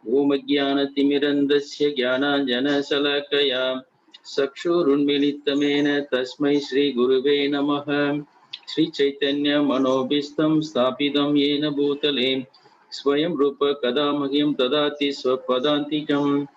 Om Jnana-timirandasya Jnana-jana-salakaya Sakshurunmilitamena Tasmai Shri Guruve Namaha. Shri Chaitanya Manobhistam Sthapitam Yena Bhutale Swayam Rupa Kadamahyam Tadati Swapadantikam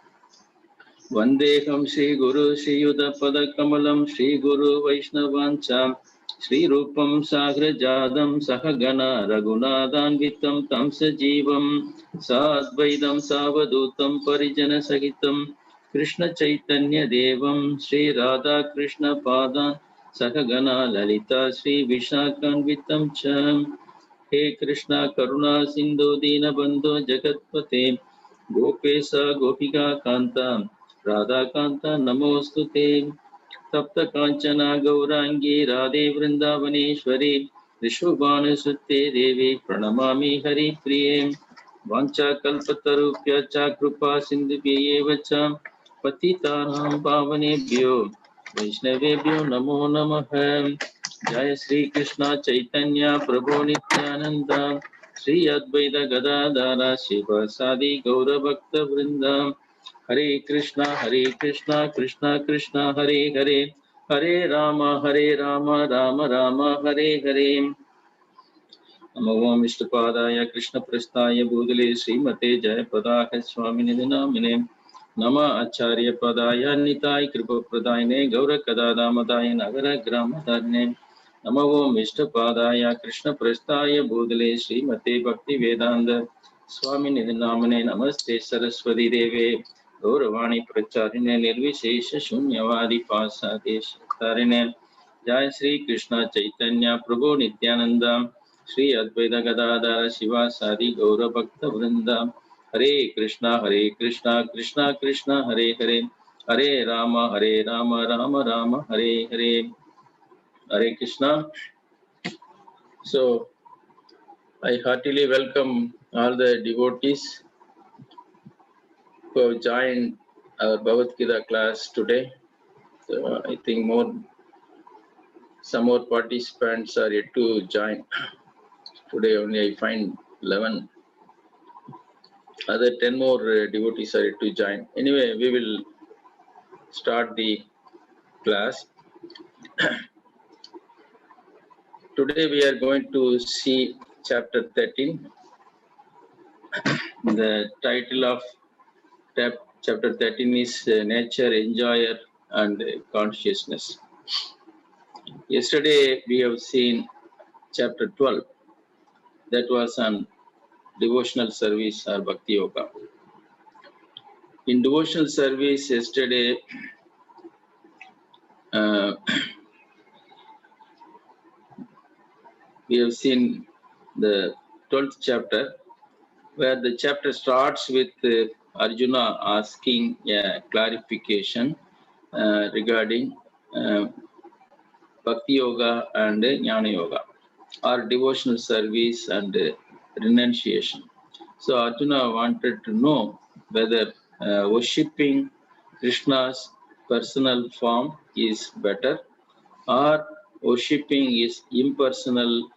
Vandeham Shri Guru Shri Yuddha Padakamalam Shri Guru Vaishnavancha Shri Rupam Sagra Jadam Sahagana Raghunathanvitam Tamsa Jeevam Sadvaidam Savadutam Parijana Sahitam Krishna Chaitanya Devam Shri Radha Krishna Padan Sahagana Lalita Shri Vishakhanvitam Cham He Krishna Karuna Sindhu Dina Bandhu Jagatpate Gopesa Gopika Kanta Radha Kanta Namostute Tapta Kanchana Gaurangi Radhe Vrindavaneshwari Vishubhanu Sutte Devi Pranamami Hari Priye Vancha Kalpatarupya Chakrupa Sindhubhye Vacha Patitanam Pavanebhyo Vaishnavebhyo Namo Namaha Jaya Sri Krishna Chaitanya Prabhu Nityananda Sri Advaita Gadadara Shiva Sadi Gaura Bhakta Vrinda Hare Krishna Krishna Krishna Hare Hare Hare Rama Rama Rama Hare Hare Namo Vishnupadaya Krishna Prasthaya Bhudale Srimate Jayapadaya Swamini Namine Nama Acharya Padaya Nitai Kripa Pradayane Gaura Kadadamadaya Nagara Gramadharne Namo Vishnupadaya Krishna Prasthaya Bhudale Srimate Bhakti Vedanta Swamini Namine Namaste Saraswati Deve Gauravani Pracharine Nirvishesha Shunyavadi Pasadesh Tarine Jai Sri Krishna Chaitanya Prabhu Nityananda Sri Advaita Gadadara Shiva Sadi Gaura Bhakta Vrinda Hare Krishna Krishna Krishna Hare Hare Hare Rama Rama Rama Hare Hare Hare Krishna. So I heartily welcome all the devotees who have joined our Bhagavad-gītā class today. So I think some more participants are yet to join. Today only I find 11. Other 10 more devotees are yet to join. Anyway, we will start the class. Today we are going to see chapter 13. The title of chapter 13 is Nature, Enjoyer and Consciousness. Yesterday we have seen chapter 12. That was on devotional service or Bhakti Yoga. In devotional service yesterday, we have seen the 12th chapter, where the chapter starts with Arjuna asking a clarification regarding Bhakti Yoga and Jnana Yoga, or devotional service and renunciation. So Arjuna wanted to know whether worshipping Krishna's personal form is better, or worshipping his impersonal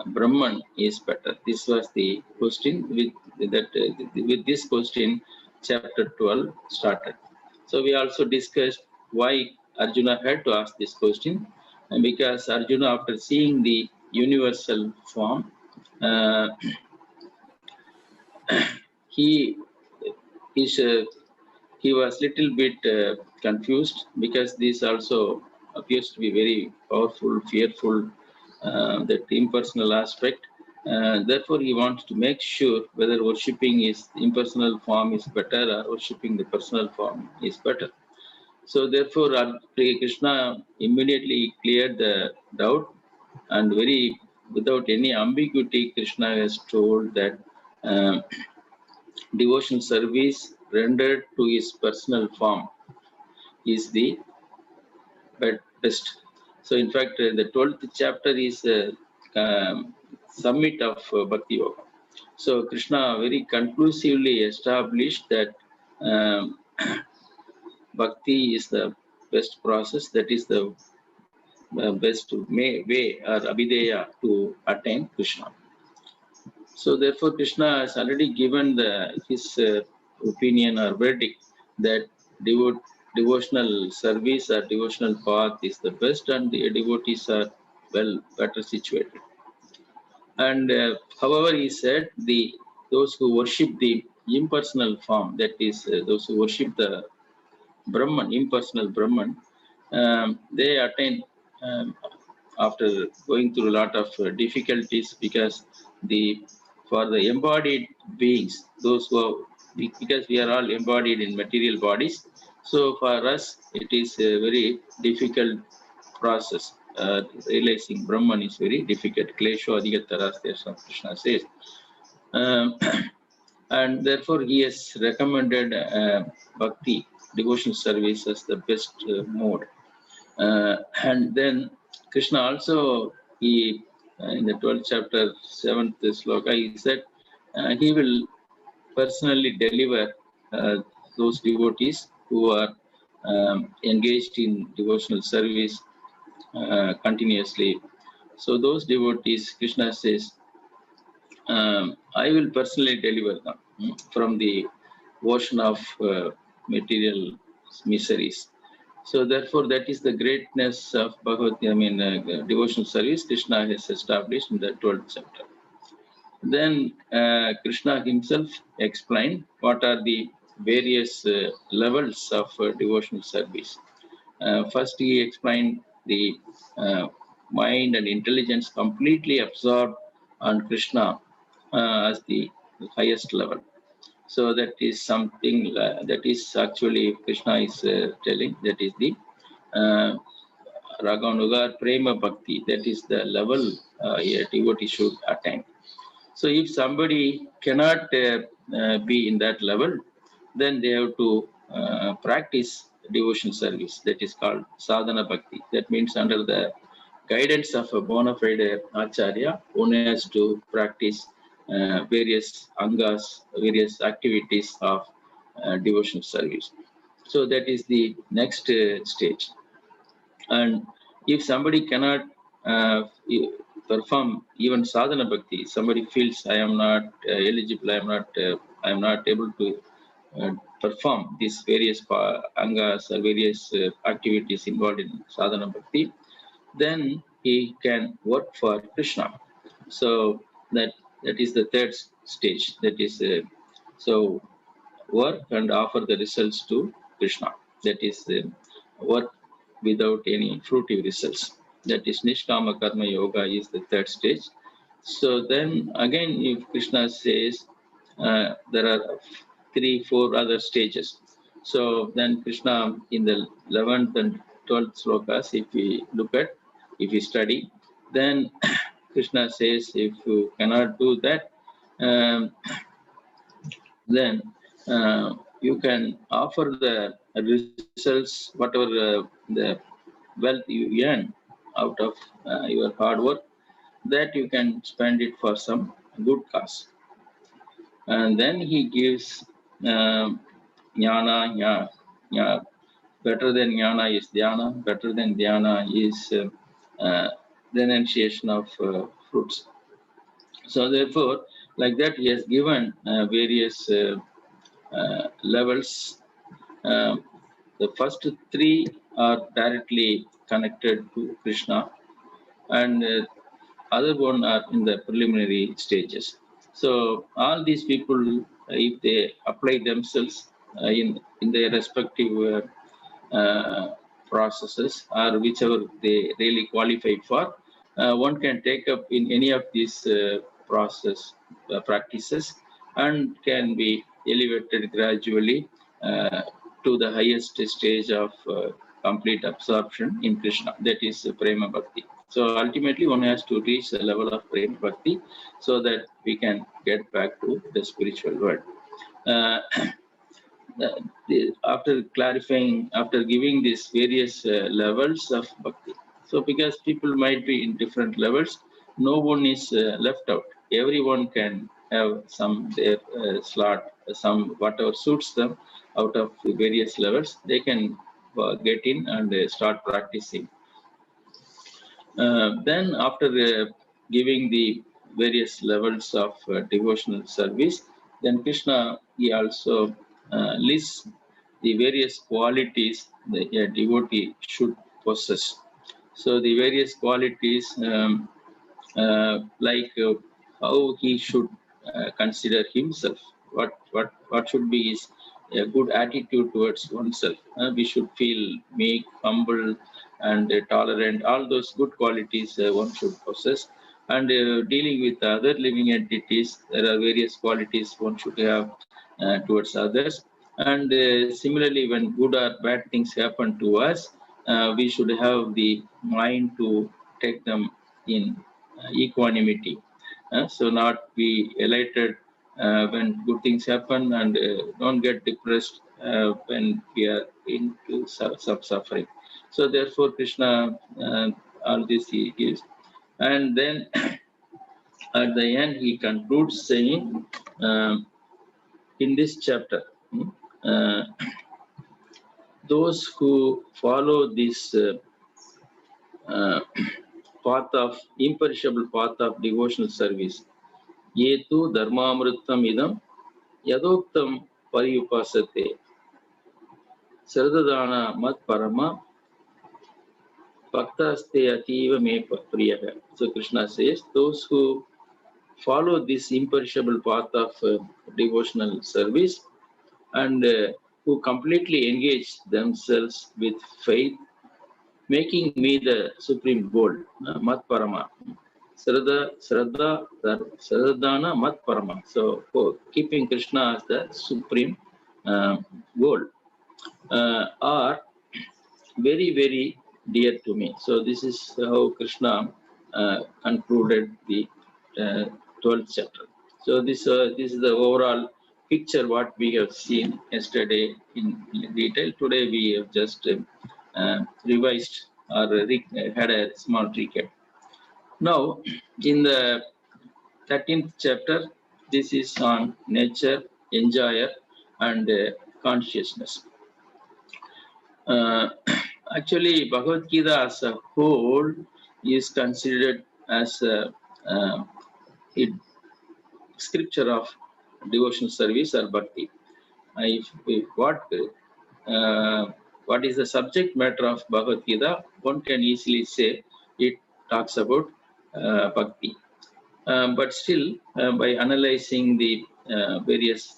Brahman is better. This was the question. With this question, chapter 12 started. So we also discussed why Arjuna had to ask this question, and because Arjuna, after seeing the universal form, he was little bit confused, because this also appears to be very powerful, fearful, that impersonal aspect. Therefore, he wants to make sure whether worshipping his impersonal form is better or worshipping the personal form is better. So therefore, Krishna immediately cleared the doubt, and without any ambiguity, Krishna has told that devotional service rendered to his personal form is the best. So in fact, the 12th chapter is the summit of Bhakti Yoga. So Krishna very conclusively established that Bhakti is the best process, that is the best way or abhideya to attain Krishna. So therefore Krishna has already given his opinion or verdict that devotional service or devotional path is the best, and the devotees are better situated. And however, he said those who worship the impersonal form, that is, those who worship the Brahman, impersonal Brahman, they attain after going through a lot of difficulties, because for the embodied beings, those who are, because we are all embodied in material bodies, so for us it is a very difficult process. Realizing Brahman is very difficult. Klesho adhigatara, Krishna says. And therefore he has recommended bhakti, devotional service, as the best mode. And then Krishna also, he in the 12th chapter, 7th sloka, he said he will personally deliver those devotees who are engaged in devotional service continuously. So those devotees, Krishna says, I will personally deliver them from the ocean of material miseries. So therefore, that is the greatness of devotional service Krishna has established in the 12th chapter. Then Krishna himself explained what are the various levels of devotional service. First, he explained the mind and intelligence completely absorbed on Krishna as the highest level. So that is something that is actually Krishna is telling, that is the Raganugar Prema Bhakti, that is the level a devotee should attain. So if somebody cannot be in that level, then they have to practice devotion service, that is called Sadhana Bhakti. That means under the guidance of a bona fide Acharya, one has to practice various angas, various activities of devotional service. So that is the next stage. And if somebody cannot perform even sadhana bhakti, somebody feels I am not eligible, I am not able to perform these various angas or various activities involved in sadhana bhakti, then he can work for Krishna. So that is the third stage. That is so work and offer the results to Krishna. That is work without any fruitive results. That is Nishkama Karma Yoga is the third stage. So then again, if Krishna says there are 3-4 other stages. So then Krishna in the 11th and 12th slokas, if we study, then Krishna says if you cannot do that, then you can offer the results, whatever the wealth you earn out of your hard work, that you can spend it for some good cause. And then he gives jnana, better than jnana is dhyana, better than dhyana is renunciation of fruits. So therefore, like that, he has given various levels. The first 3 are directly connected to Krishna, and other one are in the preliminary stages. So all these people, if they apply themselves in their respective processes, or whichever they really qualify for, one can take up in any of these practices and can be elevated gradually to the highest stage of complete absorption in Krishna. That is Prema Bhakti. So ultimately one has to reach the level of Prema Bhakti so that we can get back to the spiritual world. After clarifying, after giving these various levels of Bhakti, so because people might be in different levels, no one is left out. Everyone can have some their slot, some whatever suits them out of the various levels. They can get in and start practicing. Then after giving the various levels of devotional service, then Krishna, he also lists the various qualities that a devotee should possess. So the various qualities like how he should consider himself, what should be his a good attitude towards oneself. We should feel meek, humble, and tolerant. All those good qualities one should possess. And dealing with other living entities, there are various qualities one should have towards others. And similarly, when good or bad things happen to us, we should have the mind to take them in equanimity. So not be elated when good things happen, and don't get depressed when we are into some suffering. So therefore, Krishna, all this he gives. And then at the end, he concludes saying, in this chapter, uh, those who follow this path of imperishable path of devotional service, yetu dharmamrutam idam yadoktam pariyupasate Sardadana mat parama bhaktaste ativa me priyaha. So Krishna says, those who follow this imperishable path of devotional service and who completely engage themselves with faith, making me the supreme goal, mat parama. Sardadana mat parama. So keeping Krishna as the supreme goal are very, very dear to me. So this is how Krishna concluded the 12th chapter. So this is the overall picture what we have seen yesterday in detail. Today we have just revised or had a small recap. Now in the 13th chapter, this is on nature, enjoyer, and consciousness. Actually, Bhagavad-gītā as a whole is considered as a scripture of devotional service or bhakti. What is the subject matter of Bhagavad-gītā? One can easily say it talks about bhakti. But still, by analyzing the various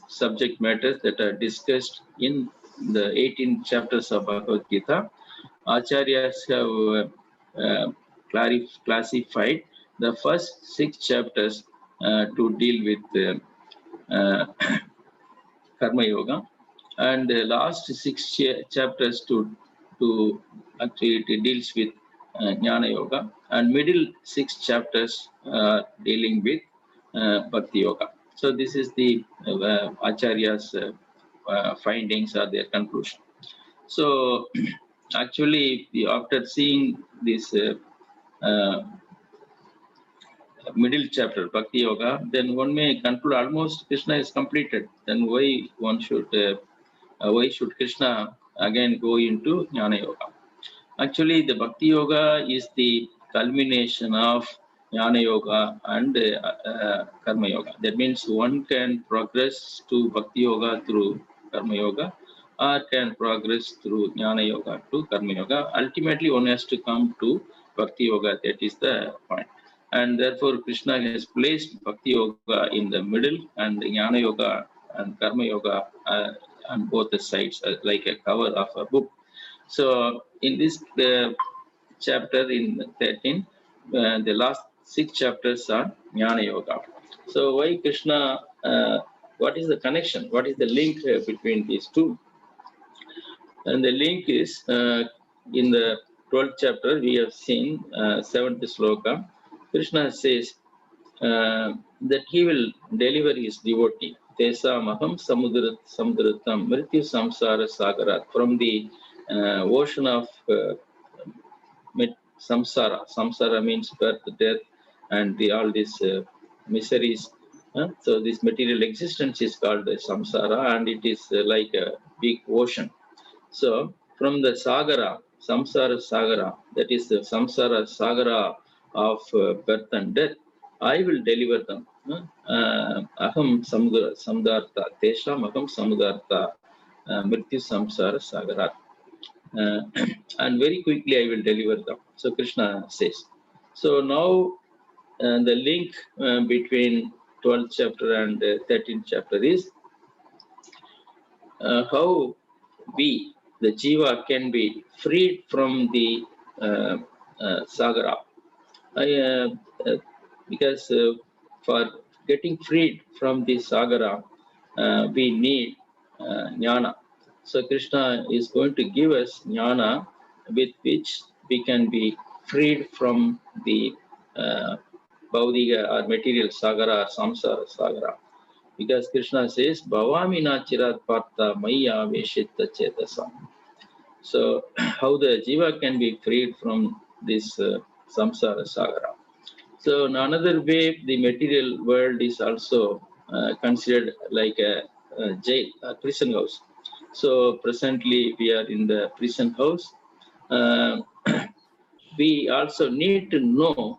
subject matters that are discussed in the 18 chapters of Bhagavad-gītā, Acharyas have classified the first 6 chapters to deal with Karma Yoga, and the last 6 chapters to actually it deals with Jnana Yoga, and middle 6 chapters dealing with Bhakti Yoga. So this is the Acharya's findings or their conclusion. So actually, after seeing this middle chapter, Bhakti Yoga, then one may conclude almost Krishna is completed. Then why should Krishna again go into Jnana Yoga? Actually, the Bhakti Yoga is the culmination of Jnana Yoga and Karma Yoga. That means one can progress to Bhakti Yoga through Karma Yoga, or can progress through Jnana Yoga to Karma Yoga. Ultimately, one has to come to Bhakti Yoga. That is the point. And therefore, Krishna has placed Bhakti Yoga in the middle, and Jnana Yoga and Karma Yoga on both the sides, like a cover of a book. So in this chapter, in 13, the last 6 chapters are Jnana Yoga. So why Krishna, what is the connection? What is the link between these two? And the link is, in the 12th chapter, we have seen 7th sloka. Krishna says that he will deliver his devotee, Tesamaham samudritam mrityu samsara sagarat, from the ocean of samsara. Samsara means birth, death, and all these miseries. So this material existence is called samsara, and it is like a big ocean. So from the sagara, samsara sagara, that is the samsara sagara of birth and death, I will deliver them. aham samudartha, tesham aham samudartha, mrityu samsara sagarat. And very quickly I will deliver them. So Krishna says. So now the link between 12th chapter and 13th chapter is how we, the jiva, can be freed from the sagara. Because for getting freed from the sagara, we need jnana. So Krishna is going to give us jnana with which we can be freed from the bhaudika or material sagara or samsara sagara. Because Krishna says, Bhavami na chirat partha maya veshita chetasa. So how the jiva can be freed from this samsara sagara. So in another way, the material world is also considered like a jail, a prison house. So presently we are in the prison house. We also need to know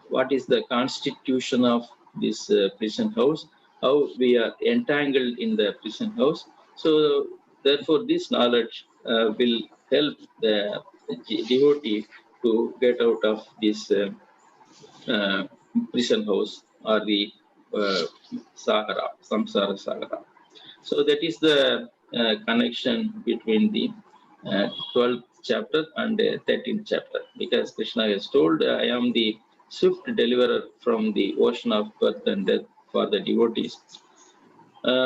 what is the constitution of this prison house, how we are entangled in the prison house. So therefore this knowledge will help the devotee to get out of this prison house or the sagara, samsara sagara. So that is the connection between the 12th chapter and 13th chapter, because Krishna has told, I am the swift deliverer from the ocean of birth and death for the devotees.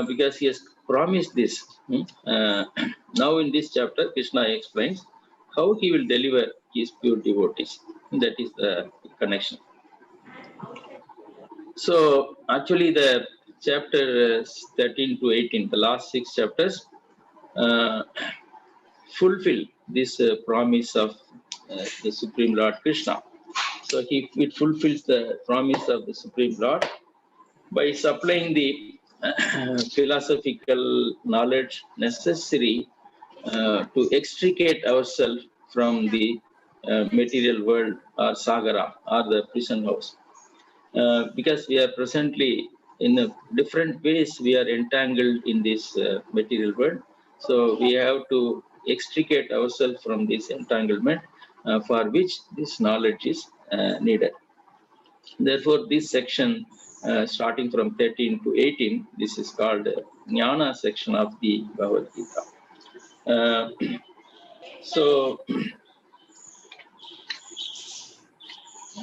Because he has promised this. Now in this chapter, Krishna explains how he will deliver his pure devotees. That is the connection. So actually the chapter 13 to 18, the last 6 chapters, fulfill this promise of the Supreme Lord Krishna. So it fulfills the promise of the Supreme Lord by supplying the philosophical knowledge necessary to extricate ourselves from the material world or sagara or the prison house. Because we are presently in different ways we are entangled in this material world. So we have to extricate ourselves from this entanglement for which this knowledge is needed. Therefore, this section starting from 13 to 18, this is called Jnana section of the Bhagavad-gītā. So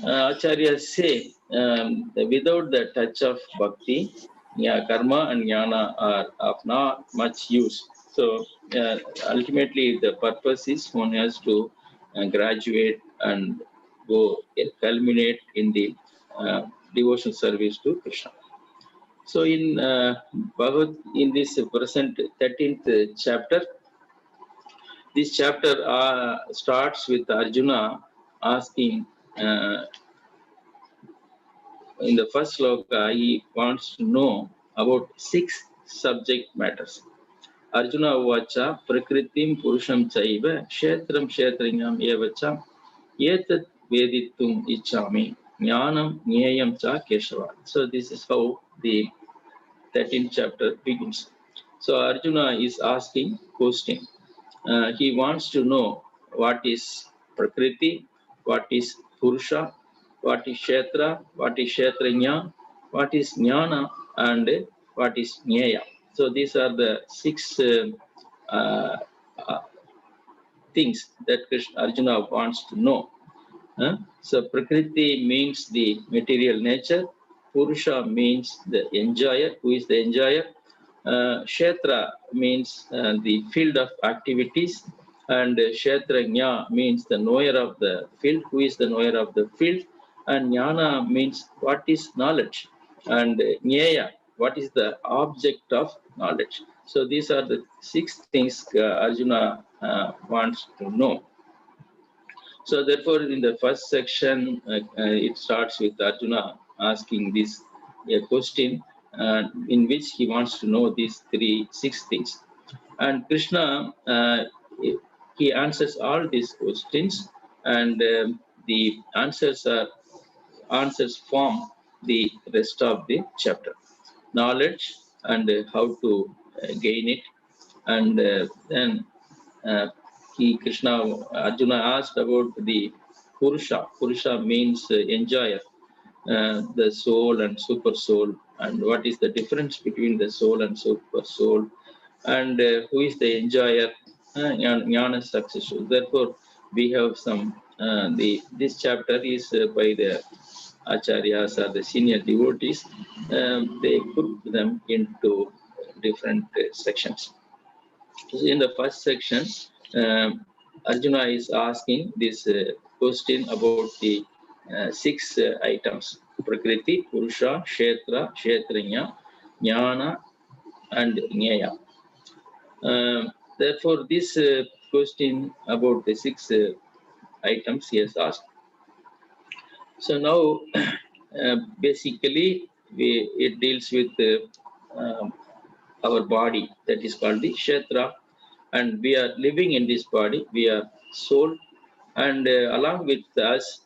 Acharyas say without the touch of bhakti, karma and jnana are of not much use. So ultimately the purpose is one has to graduate and go culminate in the devotional service to Krishna. So in in this present 13th chapter, this chapter starts with Arjuna asking, in the first sloka, he wants to know about 6 subject matters. Arjuna uvacha prakritim purusham chaiva kshetram kshetranyam evacha etat veditum ichami jnanam jneyam cha keshava. So this is how the 13th chapter begins. So Arjuna is asking question. He wants to know what is prakriti, what is purusha, what is kshetra, what is kshetranya, what is jnana, and what is jneya. So these are the 6 things that Arjuna wants to know. So prakriti means the material nature, purusha means the enjoyer, who is the enjoyer, kshetra means the field of activities, and kshetranya means the knower of the field, who is the knower of the field, and jnana means what is knowledge, and jneya, what is the object of knowledge. So these are the 6 things Arjuna wants to know. So therefore in the first section it starts with Arjuna asking this question in which he wants to know these 6 things. And Krishna, he answers all these questions, and the answers form the rest of the chapter. Knowledge and how to gain it. And then Arjuna asked about the Purusha. Purusha means enjoyer, the soul and super soul, and what is the difference between the soul and super soul, and who is the enjoyer, jnana successful. Therefore, we have some, this chapter is by the acharyas or the senior devotees. They put them into different sections. So in the first section, Arjuna is asking this question about the 6 items: Prakriti, Purusha, Kshetra, Kshetranya, Jnana, and Jnaya. Therefore, this question about the 6 items he has asked. So now, basically, it deals with our body, that is called the Kshetra, and we are living in this body, we are soul, and along with us,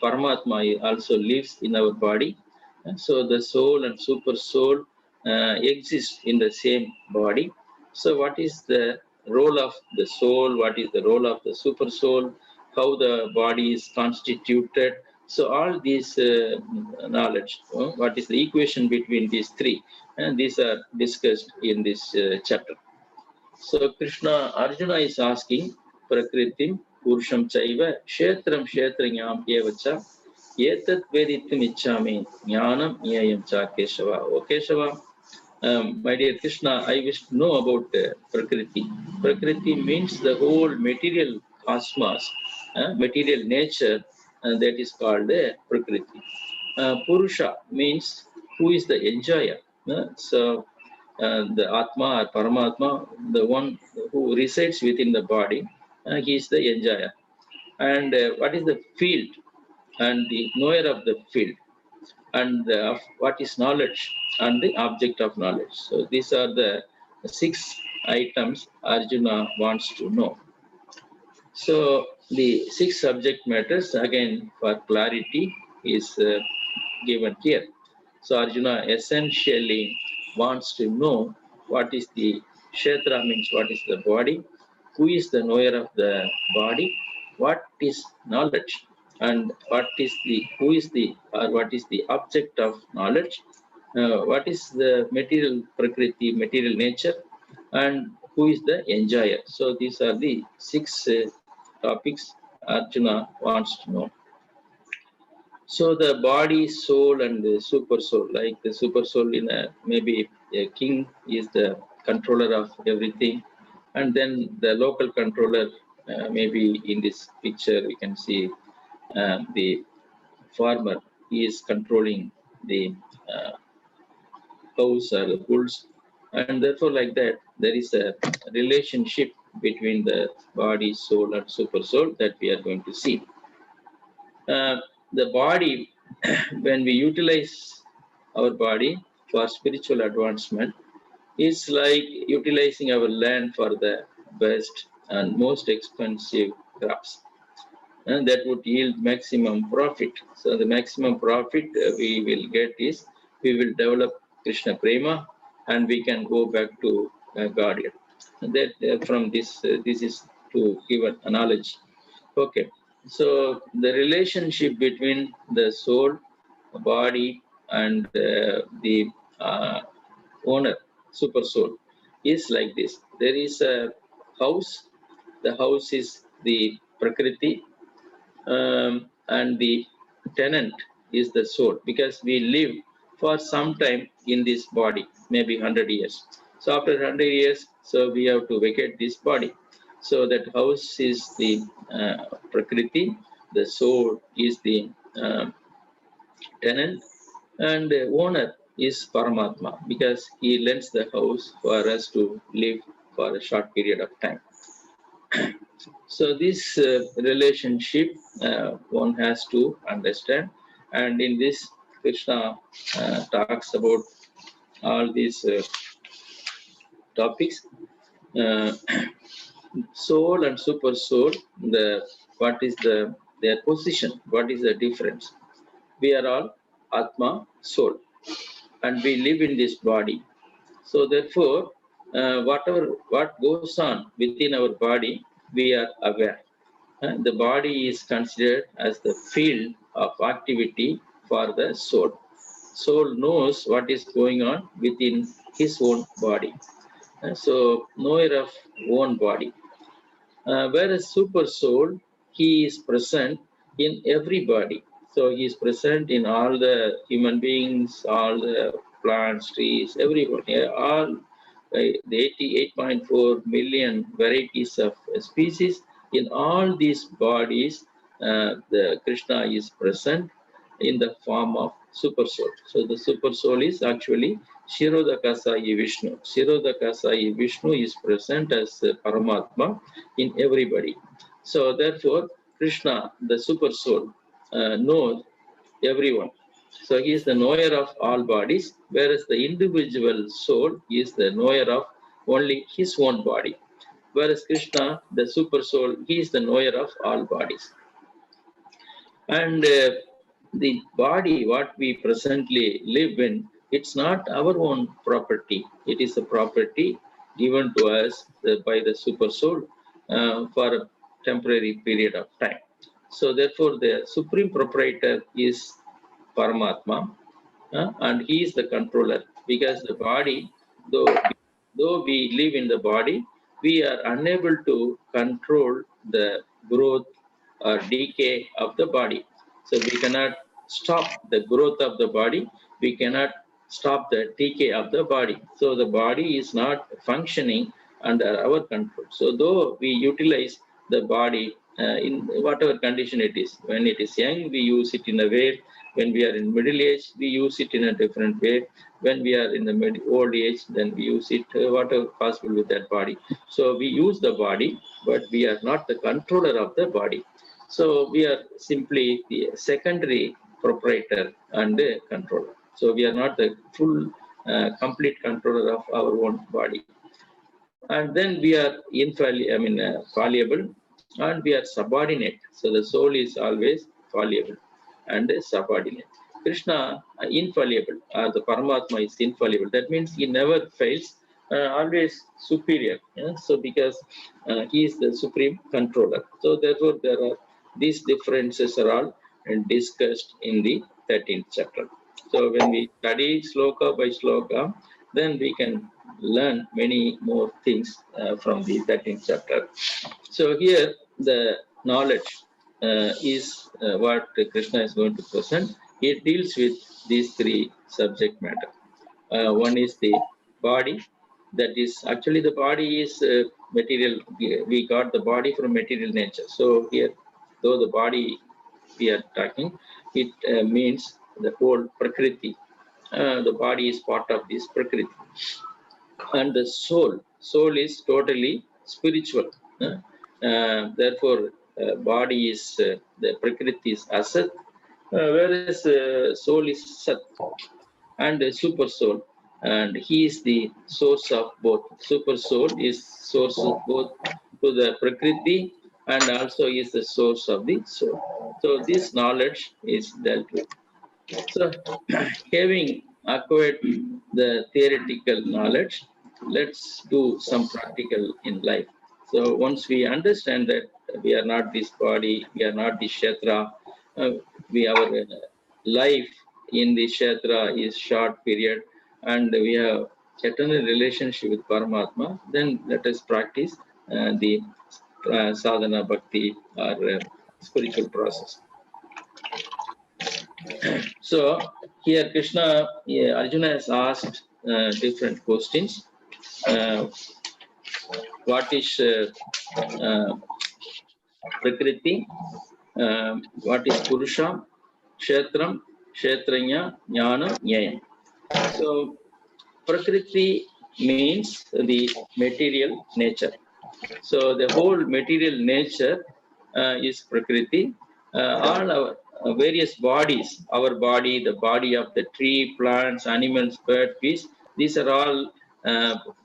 Paramatma also lives in our body. And so the soul and super soul exist in the same body. So what is the role of the soul? What is the role of the super soul? How the body is constituted? So all these knowledge, what is the equation between these 3? And these are discussed in this chapter. So Arjuna is asking, Prakritim, Purusham Chaiva, Kshetram Kshetranyam Evacha, Yetat Veditum Ichami, Jnanam Nyayam Cha Keshava. O Keshava, my dear Krishna, I wish to know about Prakriti. Prakriti means the whole material cosmos, material nature, that is called Prakriti. Purusha means who is the enjoyer. So the Atma or Paramatma, the one who resides within the body, he is the enjoyer. And what is the field? And the knower of the field. And what is knowledge? And the object of knowledge. So these are the 6 items Arjuna wants to know. So the 6 subject matters, again, for clarity, is given here. So Arjuna essentially wants to know what is the Kshetra, means what is the body, who is the knower of the body, what is knowledge, and what is the object of knowledge, what is the material Prakriti, material nature, and who is the enjoyer. So these are the 6 topics Arjuna wants to know. So the body, soul, and the super soul, like the super soul in maybe a king is the controller of everything, and then the local controller, maybe in this picture we can see the farmer, he is controlling the cows or the bulls, and therefore like that there is a relationship between the body, soul, and super soul that we are going to see. The body, when we utilize our body for spiritual advancement, is like utilizing our land for the best and most expensive crops, and that would yield maximum profit. So the maximum profit we will get is we will develop Krishna Prema, and we can go back to Godhead. That from this is to give an analogy. Okay. So the relationship between the soul, body, and the owner, super soul, is like this. There is a house. The house is the Prakriti, and the tenant is the soul, because we live for some time in this body, maybe 100 years. So after 100 years, so we have to vacate this body. So that house is the Prakriti, the soul is the tenant, and the owner is Paramatma, because he lends the house for us to live for a short period of time. So this relationship one has to understand, and in this Krishna talks about all these topics. Soul and super soul, what is their position? What is the difference? We are all Atma, soul, and we live in this body. So therefore, what goes on within our body, we are aware. The body is considered as the field of activity for the soul. Soul knows what is going on within his own body. So knower of own body. Whereas super soul, he is present in everybody. So he is present in all the human beings, all the plants, trees, everybody, all the 88.4 million varieties of species. In all these bodies, the Krishna is present in the form of super soul. So the super soul is actually Shirodakasayi Vishnu. Shirodakasayi Vishnu is present as Paramatma in everybody. So therefore, Krishna, the super soul, knows everyone. So he is the knower of all bodies, whereas the individual soul is the knower of only his own body. Whereas Krishna, the super soul, he is the knower of all bodies. And the body, what we presently live in, it's not our own property. It is a property given to us by the super soul for a temporary period of time. So therefore, the supreme proprietor is Paramatma, and he is the controller, because the body, though we live in the body, we are unable to control the growth or decay of the body. So we cannot stop the growth of the body, we cannot stop the decay of the body. So the body is not functioning under our control. So though we utilize the body in whatever condition it is, when it is young, we use it in a way. When we are in middle age, we use it in a different way. When we are in the old age, then we use it whatever possible with that body. So we use the body, but we are not the controller of the body. So we are simply the secondary proprietor and controller. So we are not the full, complete controller of our own body. And then we are fallible, and we are subordinate. So the soul is always fallible and subordinate. Krishna infallible, the Paramatma is infallible. That means he never fails, always superior. Yeah? So because he is the supreme controller. So therefore there are these differences are all discussed in the 13th chapter. So when we study sloka by sloka, then we can learn many more things from the 13th chapter. So here the knowledge is what Krishna is going to present. It deals with these three subject matter. One is the body. That is actually the body is material. We got the body from material nature. So here, though the body we are talking, it means the whole Prakriti. The body is part of this Prakriti. And the soul is totally spiritual. Therefore, body is the Prakriti is Asat, whereas soul is Sat, and super soul, and he is the source of both. Super soul is source of both to the Prakriti and also is the source of the soul. So this knowledge is dealt with. So having acquired the theoretical knowledge, let's do some practical in life. So once we understand that we are not this body, we are not the kshetra, our life in the kshetra is short period, and we have eternal relationship with Paramatma, then let us practice the sadhana bhakti or spiritual process. So here Krishna, Arjuna has asked different questions. What is Prakriti? What is Purusha? Kshetram, Kshetranya, Jnana, Nyayam. So Prakriti means the material nature. So the whole material nature is Prakriti. All our various bodies, our body, the body of the tree, plants, animals, bird, fish, these are all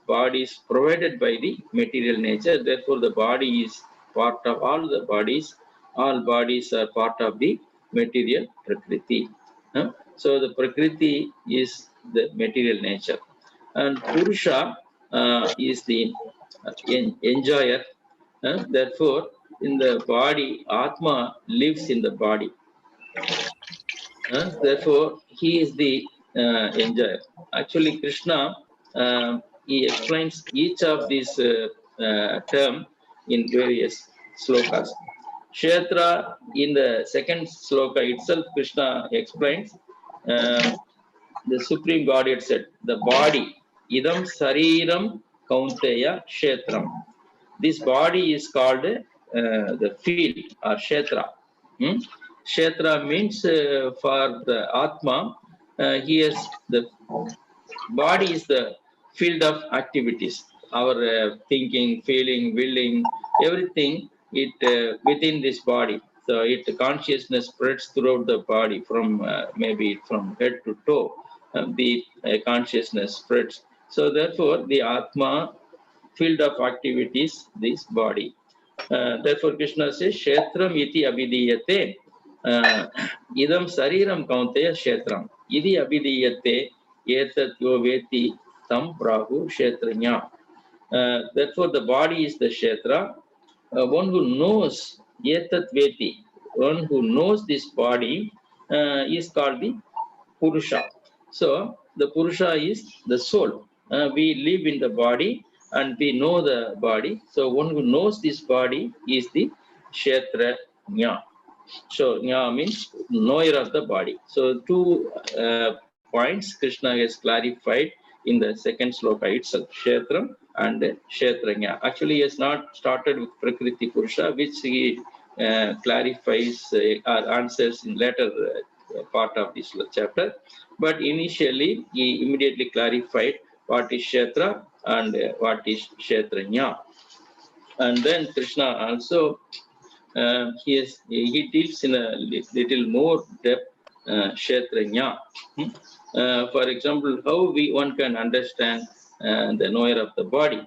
bodies provided by the material nature. Therefore, the body is part of all the bodies. All bodies are part of the material Prakriti. So the Prakriti is the material nature, and Purusha is the enjoyer. Therefore, in the body, Atma lives in the body. Therefore, he is the enjoyer. Actually, Krishna, he explains each of these term in various slokas. Kshetra, in the second sloka itself, Krishna explains the Supreme Godhead said, the body, idam sariram kaunteya kshetram. This body is called the field or kshetra. Kshetra means for the Atma, he has the body is the field of activities. Our thinking, feeling, willing, everything within this body. So consciousness spreads throughout the body from maybe from head to toe. The consciousness spreads. So therefore, the Atma field of activities, this body. Therefore, Krishna says, Kshetram iti abhidiyate, idam sariram kaunteya kshetram. Idi abhidiyate, etat yo veti tam prahu kshetranya. Therefore, the body is the kshetra. One who knows etat veti, one who knows this body is called the Purusha. So, the Purusha is the soul. We live in the body and we know the body. So one who knows this body is the Kshetra Nya. So Nya means knower of the body. So two points Krishna has clarified in the second sloka itself, Kshetram and Kshetra Nya. Actually, he has not started with Prakriti Purusha, which he clarifies or answers in later part of this chapter. But initially, he immediately clarified what is Kshetra and what is Kshetranya. And then Krishna also, he deals in a little more depth, Kshetranya. For example, how one can understand the knower of the body.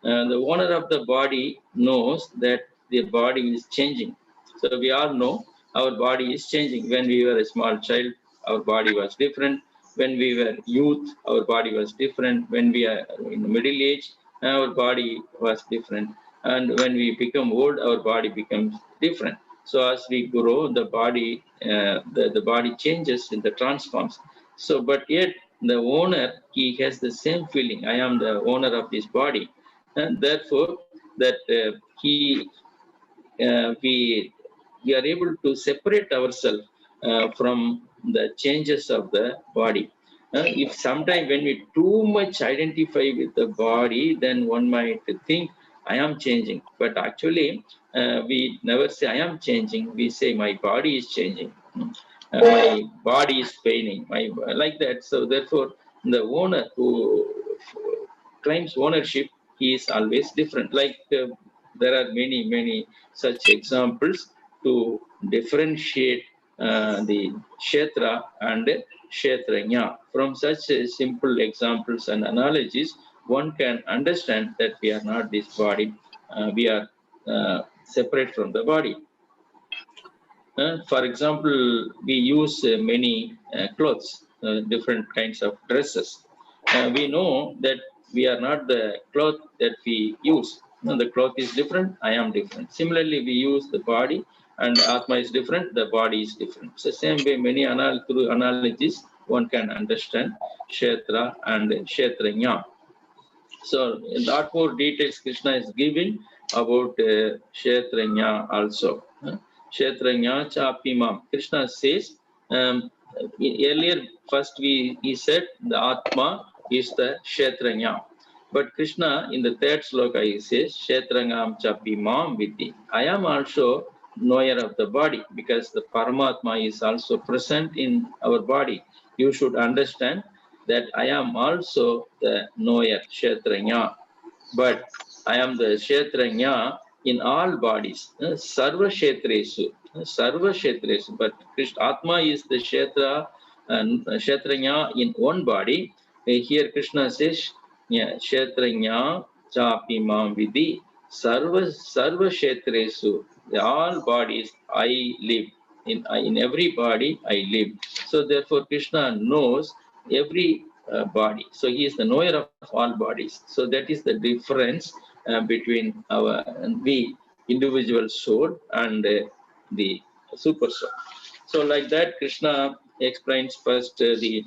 The owner of the body knows that the body is changing. So we all know our body is changing. When we were a small child, our body was different. When we were youth, our body was different. When we are in the middle age, our body was different. And when we become old, our body becomes different. So as we grow, the body changes and the transforms. So, but yet the owner, he has the same feeling. I am the owner of this body, and therefore that we are able to separate ourselves from the changes of the body. If sometime when we too much identify with the body, then one might think I am changing. But actually, we never say I am changing. We say my body is changing. My body is paining. Like that. So therefore, the owner who claims ownership, he is always different. Like there are many such examples to differentiate the Kshetra and Kshetranya. From such simple examples and analogies, one can understand that we are not this body. We are separate from the body. For example, we use many clothes, different kinds of dresses. We know that we are not the cloth that we use. The cloth is different, I am different. Similarly, we use the body, and Atma is different, the body is different. So same way, through analogies, one can understand Kshetra and Kshetranya. So a lot more details Krishna is giving about Kshetranya also. Kshetranya chapimam. Krishna says, earlier first he said the Atma is the Kshetranya. But Krishna in the third sloka he says, Kshetrangam chapimam vidhi. I am also knower of the body because the Paramatma is also present in our body. You should understand that I am also the knower, Kshetranya. But I am the Kshetranya in all bodies, Sarva Kshetresu. But Krishna Atma is the Kshetranya in one body. Here Krishna says, Kshetranya chapimam vidhi sarva Kshetresu. All bodies I live. in every body I live. So therefore Krishna knows every body. So he is the knower of all bodies. So that is the difference between the individual soul and the super soul. So like that, Krishna explains first the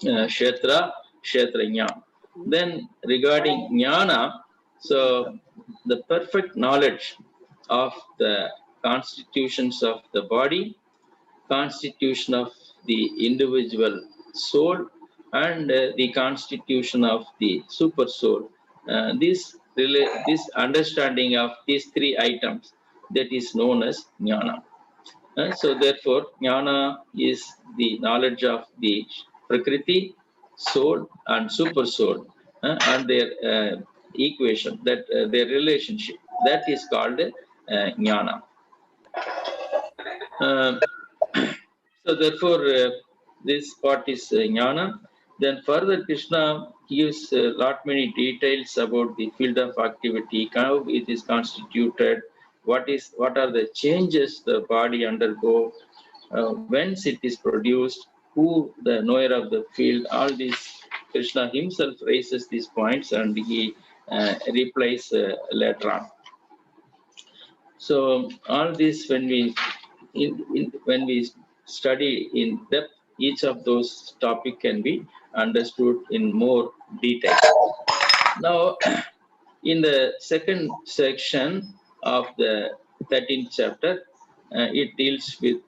Kshetra, Kshetrajna. Then regarding Jnana, so the perfect knowledge of the constitutions of the body, constitution of the individual soul, and the constitution of the super soul. This understanding of these three items, that is known as Jnana. So therefore, Jnana is the knowledge of the Prakriti, soul, and super soul, and their equation, that their relationship. That is called Jnana. So therefore, this part is Jnana. Then further, Krishna gives lot many details about the field of activity, how it is constituted, what are the changes the body undergo, whence it is produced, who the knower of the field. All these Krishna himself raises these points, and he replies later on. So all this, when we study in depth, each of those topics can be understood in more detail. Now, in the second section of the 13th chapter, it deals with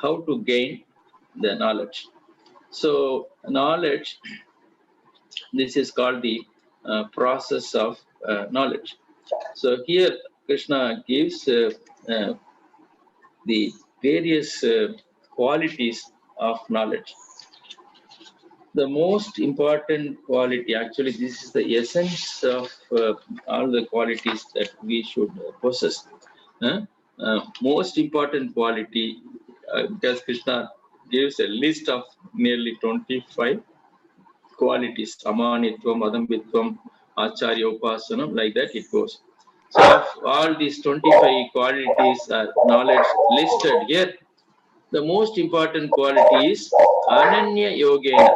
how to gain the knowledge. So knowledge, this is called the process of knowledge. So here Krishna gives the various qualities of knowledge. The most important quality, actually this is the essence of all the qualities that we should possess. Most important quality, because Krishna gives a list of nearly 25 qualities, Amanitvam, Adambitvam, Acharya Upasanam, like that it goes. So of all these 25 qualities are knowledge listed here, the most important quality is Ananya Yogena.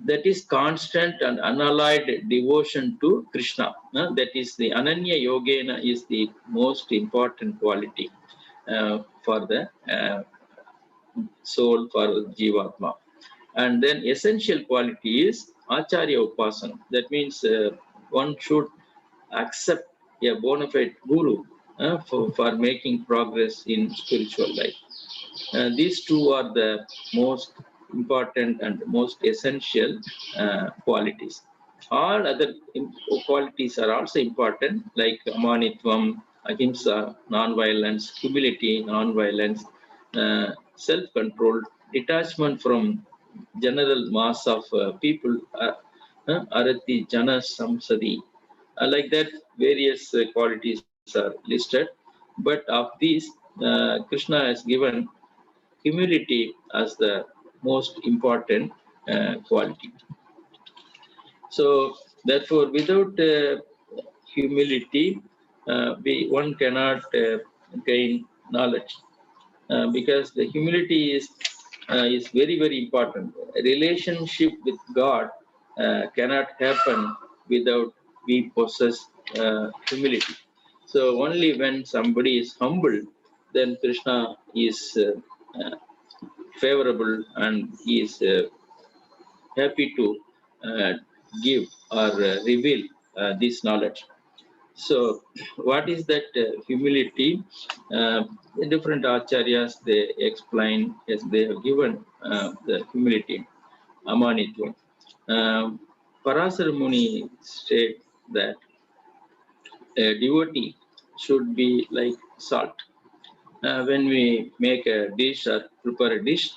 That is constant and unalloyed devotion to Krishna. That is the Ananya Yogena is the most important quality for the soul, for Jivatma. And then essential quality is Acharya Upasana. That means one should accept a bona fide guru for making progress in spiritual life. These two are the most important and most essential qualities. All other qualities are also important, like Amanitvam, Ahimsa, non-violence, humility, non-violence, self-control, detachment from general mass of people, Arati Jana Samsadi. Like that, various qualities are listed. But of these, Krishna has given humility as the most important quality. So therefore, without humility, one cannot gain knowledge, because the humility is very, very important. A relationship with God cannot happen without we possess humility. So only when somebody is humble, then Krishna is favorable, and he is happy to give or reveal this knowledge. So what is that humility? Different acharyas, they explain, as they have given the humility, Amanitvam. Parasara Muni state that a devotee should be like salt. When we make a dish or prepare a dish,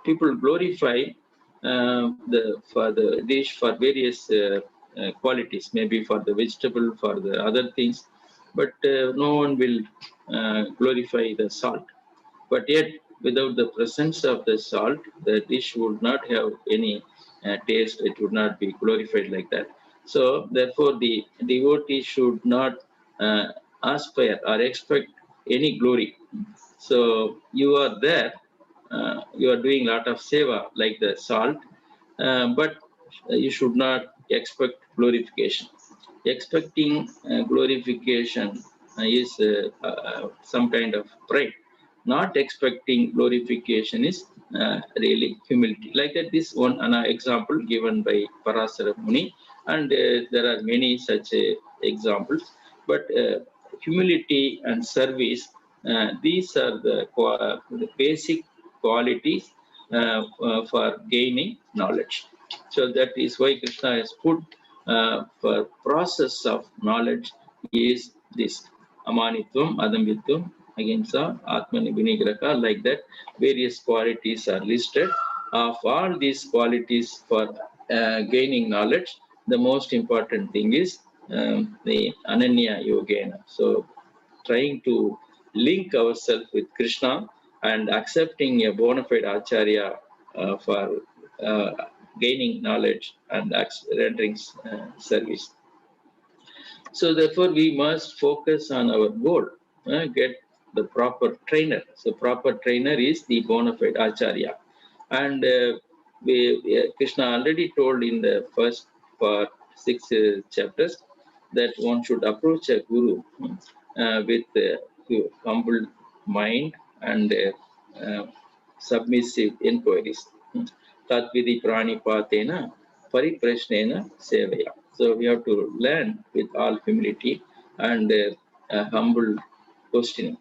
people glorify for the dish for various qualities, maybe for the vegetable, for the other things, but no one will glorify the salt. But yet, without the presence of the salt, the dish would not have any taste, it would not be glorified like that. So therefore, the devotee should not aspire or expect any glory. So you are there, you are doing a lot of seva like the salt, but you should not expect glorification. Expecting glorification is some kind of pride. Not expecting glorification is really humility. Like that, this one an example given by Parasara Muni, and there are many such examples. But humility and service, these are the basic qualities for gaining knowledge. So that is why Krishna has put for process of knowledge is this amanitvam, adambitvam, ahimsa, atmani vinigraha, like that. Various qualities are listed. Of all these qualities for gaining knowledge, the most important thing is the ananya yogena. So trying to link ourselves with Krishna and accepting a bona fide acharya for gaining knowledge and rendering service. So therefore, we must focus on our goal, get the proper trainer. So proper trainer is the bona fide acharya. And Krishna already told in the first part, 6 chapters, that one should approach a guru with humble mind and submissive inquiries. Tatvidi pranipatena pariprashnena sevaya. So we have to learn with all humility and humble questioning.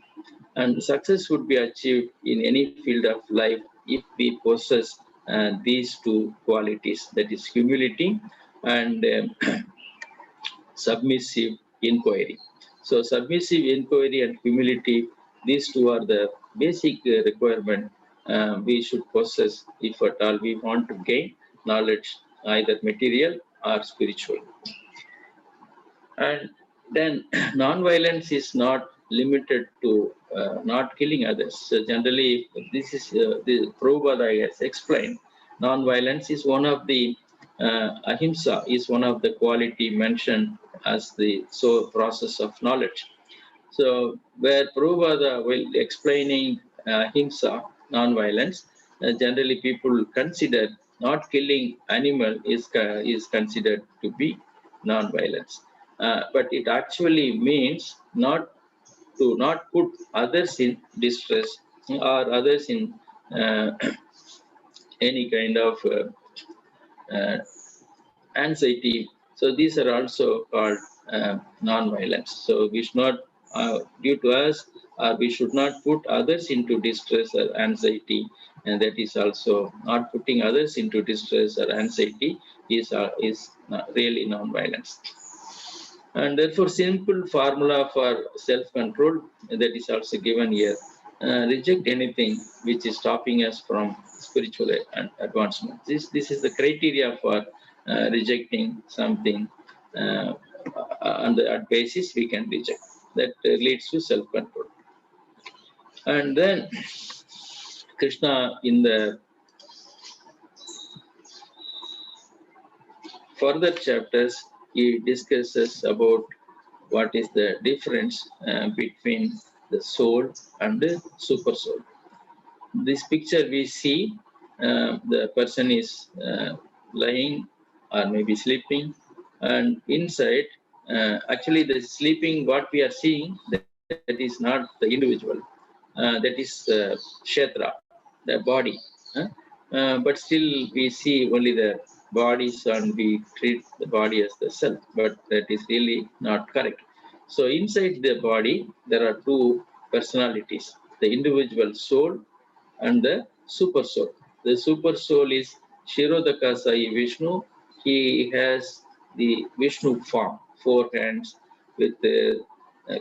And success would be achieved in any field of life if we possess these two qualities, that is humility and submissive inquiry. So submissive inquiry and humility, these two are the basic requirement we should possess if at all we want to gain knowledge, either material or spiritual. And then non-violence is not limited to not killing others. So generally, this is the Prabhupada has explained. Non-violence is one of the ahimsa is one of the quality mentioned as the process of knowledge. So where Prabhupada will explaining ahimsa, non-violence, generally people consider not killing animal is considered to be non-violence. But it actually means not put others in distress or others in any kind of anxiety. So these are also called non-violence. So we should not, due to us, we should not put others into distress or anxiety, and that is also not putting others into distress or anxiety is really non-violence. And therefore, simple formula for self-control that is also given here. Reject anything which is stopping us from spiritual advancement. This is the criteria for rejecting something on that basis we can reject. That leads to self-control. And then Krishna in the further chapters, he discusses about what is the difference between the soul and the super soul. This picture we see, the person is lying or maybe sleeping, and inside, actually the sleeping, what we are seeing, that is not the individual, that is kshetra, the body. But still we see only the bodies and we treat the body as the self, but that is really not correct. So inside the body, there are two personalities, the individual soul and the super soul. The super soul is Shirodaka Sai Vishnu. He has the Vishnu form, 4 hands with the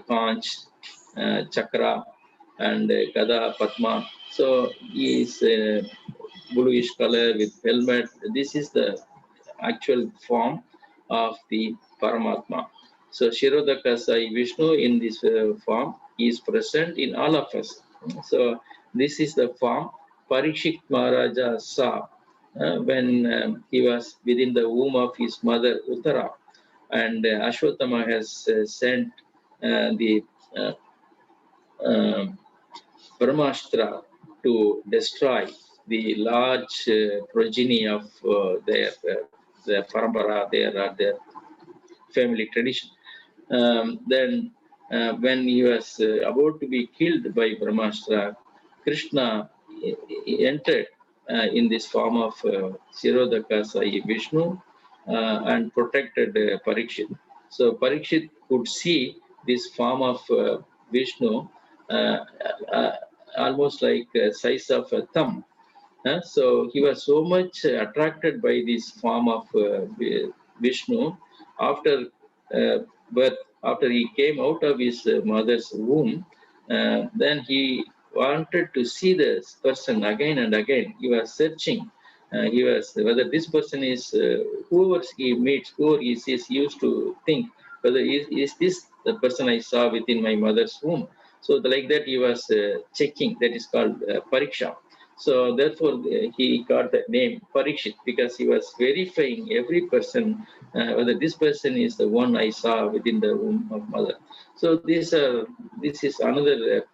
conch, chakra, and Gada Padma. So he is bluish color with helmet. This is the actual form of the Paramatma. So Shirodaka Sai Vishnu in this form is present in all of us. So this is the form Parikshit Maharaja saw when he was within the womb of his mother Uttara, and Ashwatthama has sent the Brahmastra to destroy the large progeny of their parampara, their family tradition. Then when he was about to be killed by Brahmastra, Krishna entered in this form of Sirodaka Sai Vishnu and protected Parikshit. So Parikshit could see this form of Vishnu almost like size of a thumb. So he was so much attracted by this form of Vishnu after birth, after he came out of his mother's womb. Then he wanted to see this person again and again. He was searching. He was whether this person is whoever he meets, whoever he sees, he used to think whether is this the person I saw within my mother's womb. So like that he was checking. That is called pariksha. So therefore he got the name Parikshit because he was verifying every person whether this person is the one I saw within the womb of mother. So this is another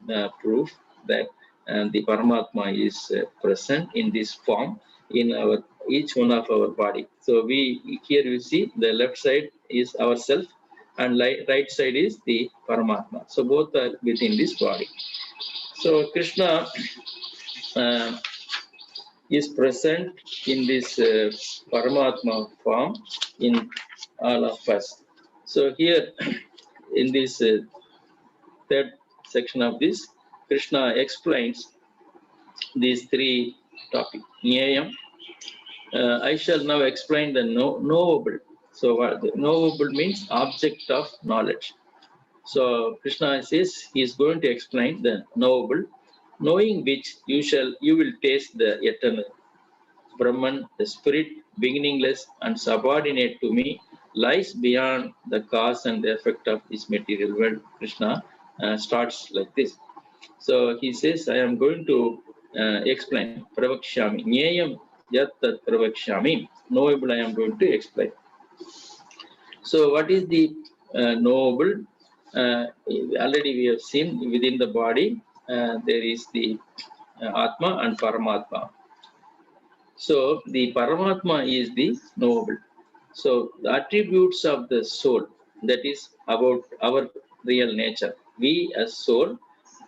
proof that the Paramatma is present in this form in our each one of our body. So here you see the left side is ourself and right side is the Paramatma. So both are within this body. So Krishna is present in this Paramatma form in all of us. So here in this third section of this, Krishna explains these three topics. Nyayam. I shall now explain the knowable. So what the knowable means object of knowledge. So Krishna says he is going to explain the knowable, knowing which you will taste the eternal. Brahman, the spirit, beginningless and subordinate to me, lies beyond the cause and the effect of this material world. Krishna starts like this. So he says, I am going to explain. Pravakshami. Nyayam yat tat pravakshami. Knowable I am going to explain. So what is the knowable? Already we have seen within the body, there is the Atma and Paramatma. So the Paramatma is the knowable. So the attributes of the soul, that is about our real nature. We as soul,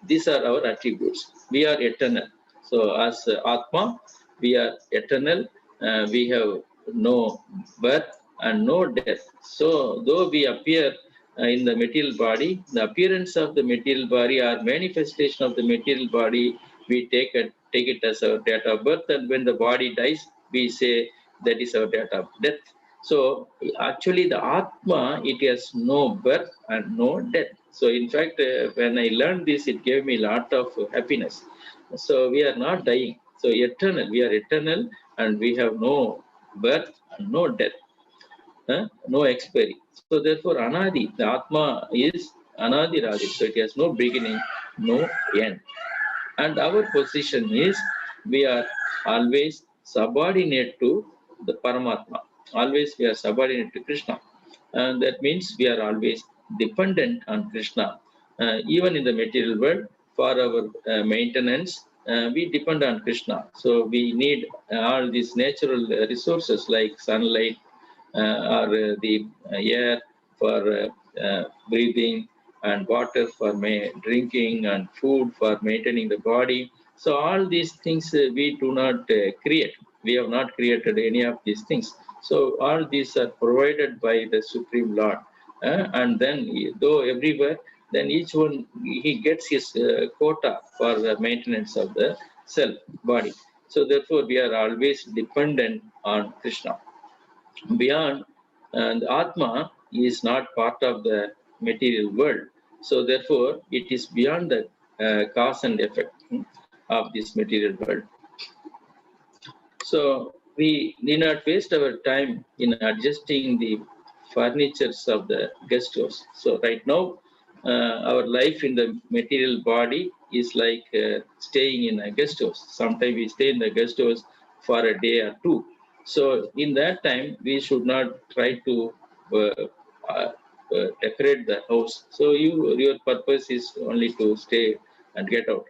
these are our attributes. We are eternal. So as Atma, we are eternal. We have no birth and no death. So though we appear in the material body, the appearance of the material body or manifestation of the material body, we take it as our date of birth, and when the body dies, we say that is our date of death. So actually the Atma, it has no birth and no death. So in fact, when I learned this, it gave me a lot of happiness. So we are not dying. So eternal, we are eternal and we have no birth and no death, no expiry. So therefore Anadi, the Atma is Anadi Radi. So it has no beginning, no end. And our position is we are always subordinate to the Paramatma. Always we are subordinate to Krishna. And that means we are always dependent on Krishna. Even in the material world, for our maintenance, we depend on Krishna. So we need all these natural resources like sunlight or the air for breathing, and water for drinking, and food for maintaining the body. So all these things we do not create. We have not created any of these things. So all these are provided by the Supreme Lord. And then though everywhere, then each one, he gets his quota for the maintenance of the self, body. So therefore we are always dependent on Krishna. Beyond, and Atma is not part of the material world. So therefore, it is beyond the cause and effect of this material world. So we need not waste our time in adjusting the furnitures of the guest house. So right now, our life in the material body is like staying in a guest house. Sometimes we stay in the guest house for a day or two. So in that time, we should not try to decorate the house. So your purpose is only to stay and get out.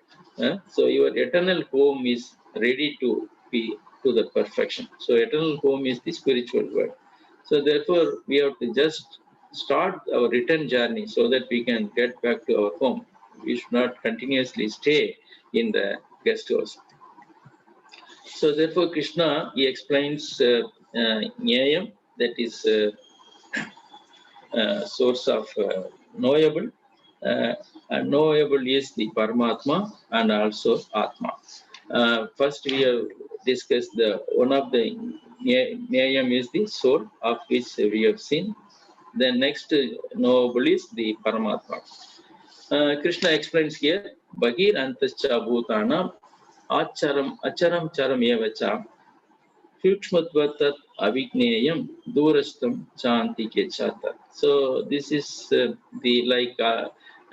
So your eternal home is ready to be to the perfection. So eternal home is the spiritual world. So therefore, we have to just start our return journey so that we can get back to our home. We should not continuously stay in the guest house. So therefore, Krishna, he explains Nyayam, that is source of knowable. And knowable is the Paramatma and also Atma. First, we have discussed the one of the Nyayam is the soul, of which we have seen. Then next knowable is the Paramatma. Krishna explains here, Bahir Antascha Bhutanam Acharam Charam Evacha Sukshmatvatat Avigneyam Durastam Chanti Kechata. So this is the like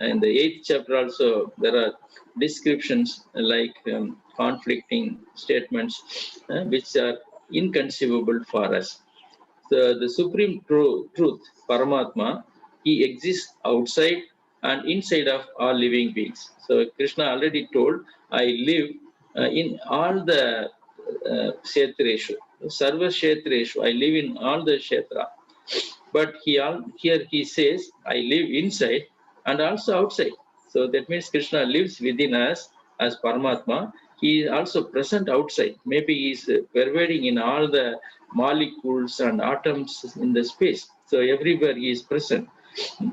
in the 8th chapter also there are descriptions like conflicting statements which are inconceivable for us. So the supreme truth, Paramatma, he exists outside and inside of all living beings. So Krishna already told, I live in all the Kshetreshu, Sarva Kshetreshu, I live in all the Kshetra. But here he says, I live inside and also outside. So that means Krishna lives within us as Paramatma. He is also present outside. Maybe he is pervading in all the molecules and atoms in the space. So everywhere he is present,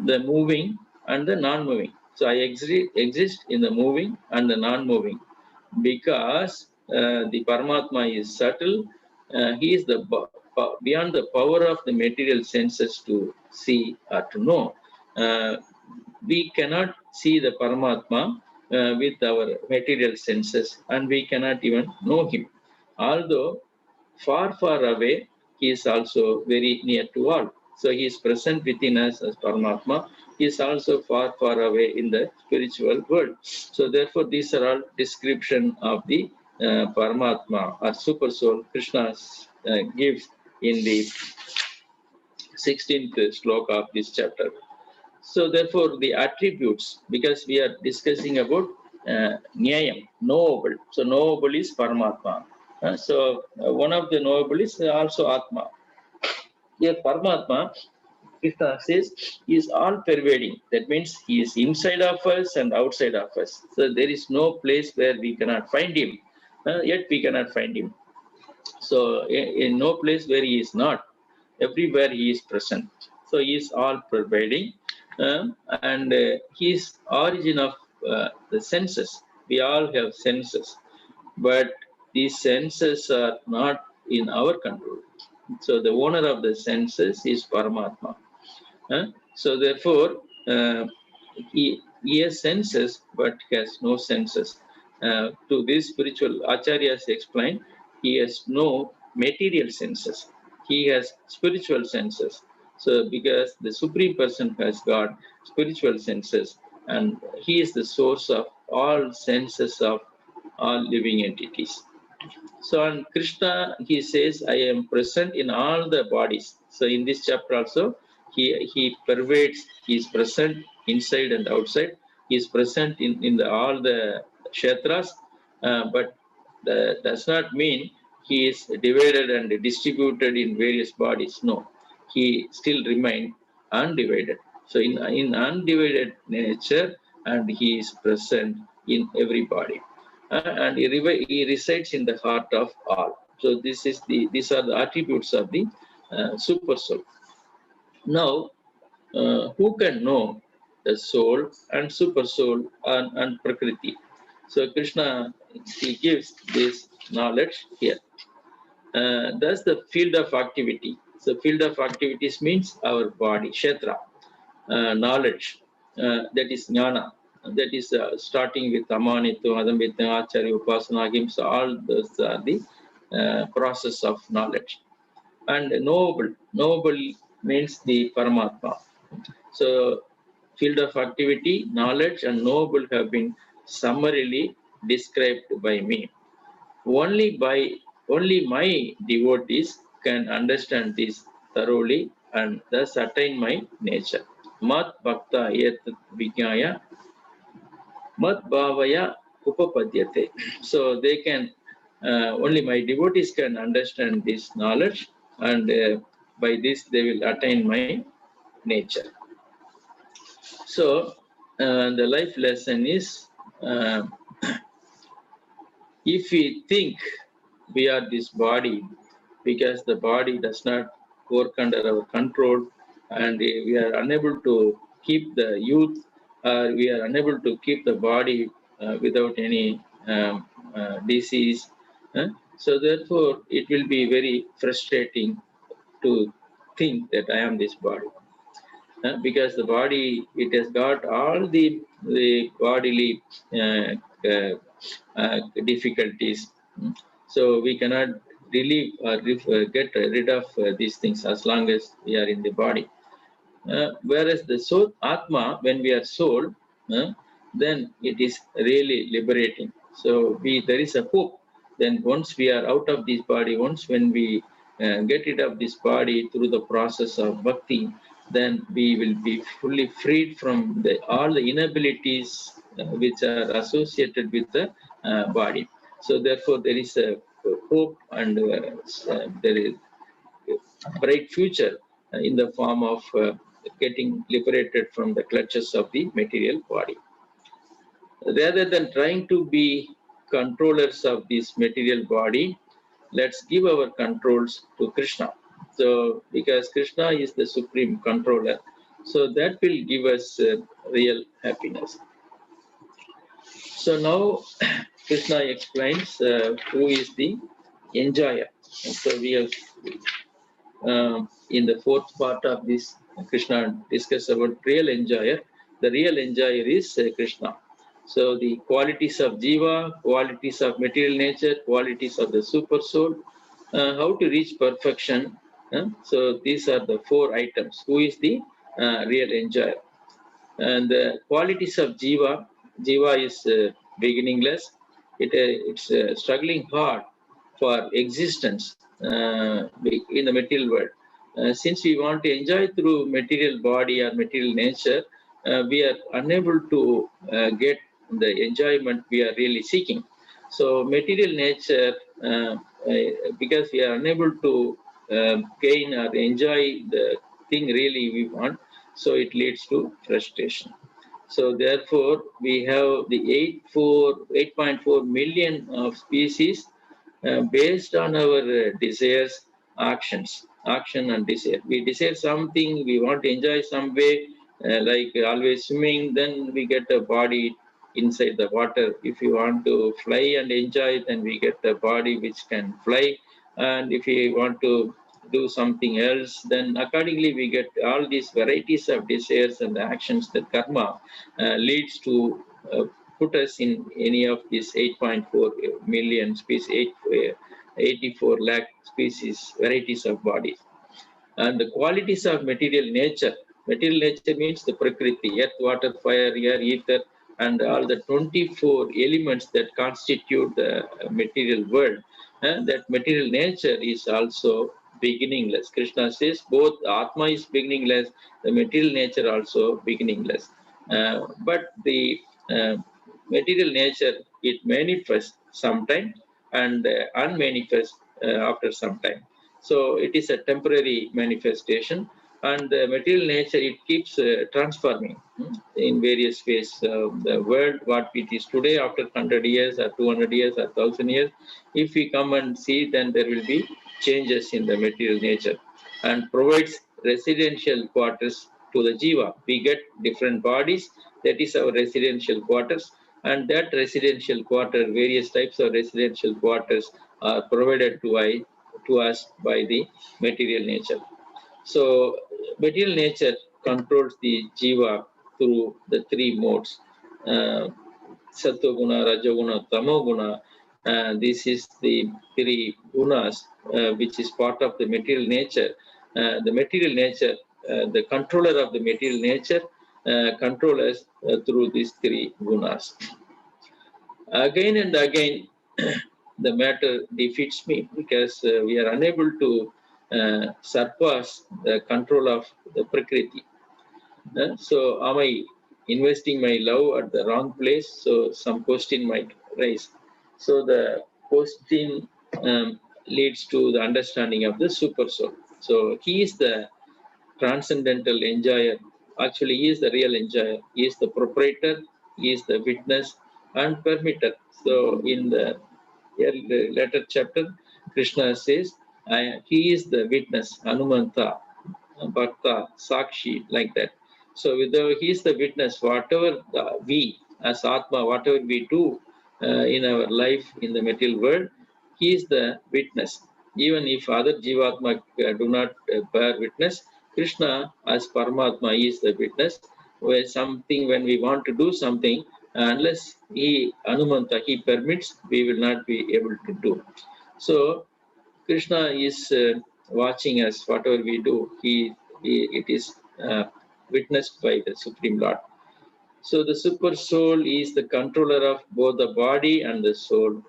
the moving and the non-moving. So I exist in the moving and the non-moving because the Paramatma is subtle. He is the beyond the power of the material senses to see or to know. We cannot see the Paramatma with our material senses, and we cannot even know him. Although far, far away, he is also very near to all. So he is present within us as Paramatma. He is also far, far away in the spiritual world. So therefore, these are all description of the Paramatma or Supersoul Krishna gives in the 16th sloka of this chapter. So therefore, the attributes, because we are discussing about Nyayam, knowable. So knowable is Paramatma. One of the knowable is also Atma. Here Paramatma, Krishna says, he is all pervading. That means he is inside of us and outside of us. So there is no place where we cannot find him. Yet we cannot find him. So in no place where he is not, everywhere he is present. So he is all pervading, and he is origin of the senses. We all have senses, but these senses are not in our control. So the owner of the senses is Paramatma. So therefore, he has senses but has no senses. To this spiritual Acharyas explain, he has no material senses. He has spiritual senses. So because the Supreme Person has got spiritual senses, and he is the source of all senses of all living entities. So on Krishna, he says, I am present in all the bodies. So in this chapter also, he pervades, he is present inside and outside. He is present in all the kshetras, but that does not mean he is divided and distributed in various bodies. No, he still remains undivided. So in undivided nature, and he is present in every body. And he resides in the heart of all. So these are the attributes of the super soul. Now, who can know the soul and super soul and prakriti? So Krishna, he gives this knowledge here. That's the field of activity. So field of activities means our body, kshetra, knowledge, that is jnana. That is starting with Amanito, Adambitna, Acharya, Upasana, Ahimsa, all those are the process of knowledge. And noble means the Paramatma. So field of activity, knowledge and noble have been summarily described by me. Only my devotees can understand this thoroughly and thus attain my nature. Mat bhakta etat vijnaya Mat bhavaya upapadyate. So they can, only my devotees can understand this knowledge, and by this they will attain my nature. So the life lesson is, if we think we are this body, because the body does not work under our control, and we are unable to keep the youth, we are unable to keep the body without any disease. So therefore, it will be very frustrating to think that I am this body. Because the body, it has got all the bodily difficulties. So we cannot relieve or get rid of these things as long as we are in the body. Whereas the soul, Atma, when we are soul, then it is really liberating. So there is a hope. Then once we are out of this body, once when we get rid of this body through the process of bhakti, then we will be fully freed from all the inabilities which are associated with the body. So therefore, there is a hope, and there is a bright future in the form of getting liberated from the clutches of the material body. Rather than trying to be controllers of this material body, let's give our controls to Krishna. So, because Krishna is the supreme controller, so that will give us real happiness. So now Krishna explains who is the enjoyer. So we have in the fourth part of this, Krishna discuss about real enjoyer. The real enjoyer is Krishna. So the qualities of jiva, qualities of material nature, qualities of the super soul, how to reach perfection. So these are the four items. Who is the real enjoyer? And the qualities of jiva, jiva is beginningless. It's struggling hard for existence in the material world. Since we want to enjoy through material body or material nature, we are unable to get the enjoyment we are really seeking. So material nature, because we are unable to gain or enjoy the thing really we want, so it leads to frustration. So therefore, we have the 8.4 million of species based on our desires, action and desire. We desire something, we want to enjoy some way, like always swimming, then we get a body inside the water. If you want to fly and enjoy, then we get a body which can fly. And if we want to do something else, then accordingly we get all these varieties of desires and actions that karma leads to put us in any of these 8.4 million species, 84 lakh species, varieties of bodies. And the qualities of material nature. Material nature means the prakriti, earth, water, fire, air, ether, and all the 24 elements that constitute the material world. That material nature is also beginningless. Krishna says both Atma is beginningless, the material nature also beginningless. But the material nature, it manifests sometime and unmanifest after some time. So it is a temporary manifestation, and the material nature, it keeps transforming in various ways. The world, what it is today, after 100 years or 200 years or 1000 years, if we come and see, then there will be changes in the material nature, and provides residential quarters to the jiva. We get different bodies, that is our residential quarters, and that residential quarter, various types of residential quarters are provided to us by the material nature. So material nature controls the jiva through the three modes, sattva-guna, rajoguna, tamoguna. This is the three gunas which is part of the material nature. The material nature, the controller of the material nature, control us through these three gunas. Again and again, the matter defeats me, because we are unable to surpass the control of the prakriti. So am I investing my love at the wrong place, so some question might rise. So the question leads to the understanding of the super soul. So he is the transcendental enjoyer. Actually, he is the real enjoyer. He is the proprietor, he is the witness and permitter. So in the latter chapter, Krishna says, he is the witness, Hanumanta, Bhakta, Sakshi, like that. So he is the witness, whatever we as Atma, whatever we do in our life in the material world, he is the witness. Even if other Jivatma do not bear witness, Krishna as Paramatma is the witness. When we want to do something, unless he, Anumanta, he permits, we will not be able to do. So Krishna is watching us, whatever we do, it is witnessed by the Supreme Lord. So the Super Soul is the controller of both the body and the soul.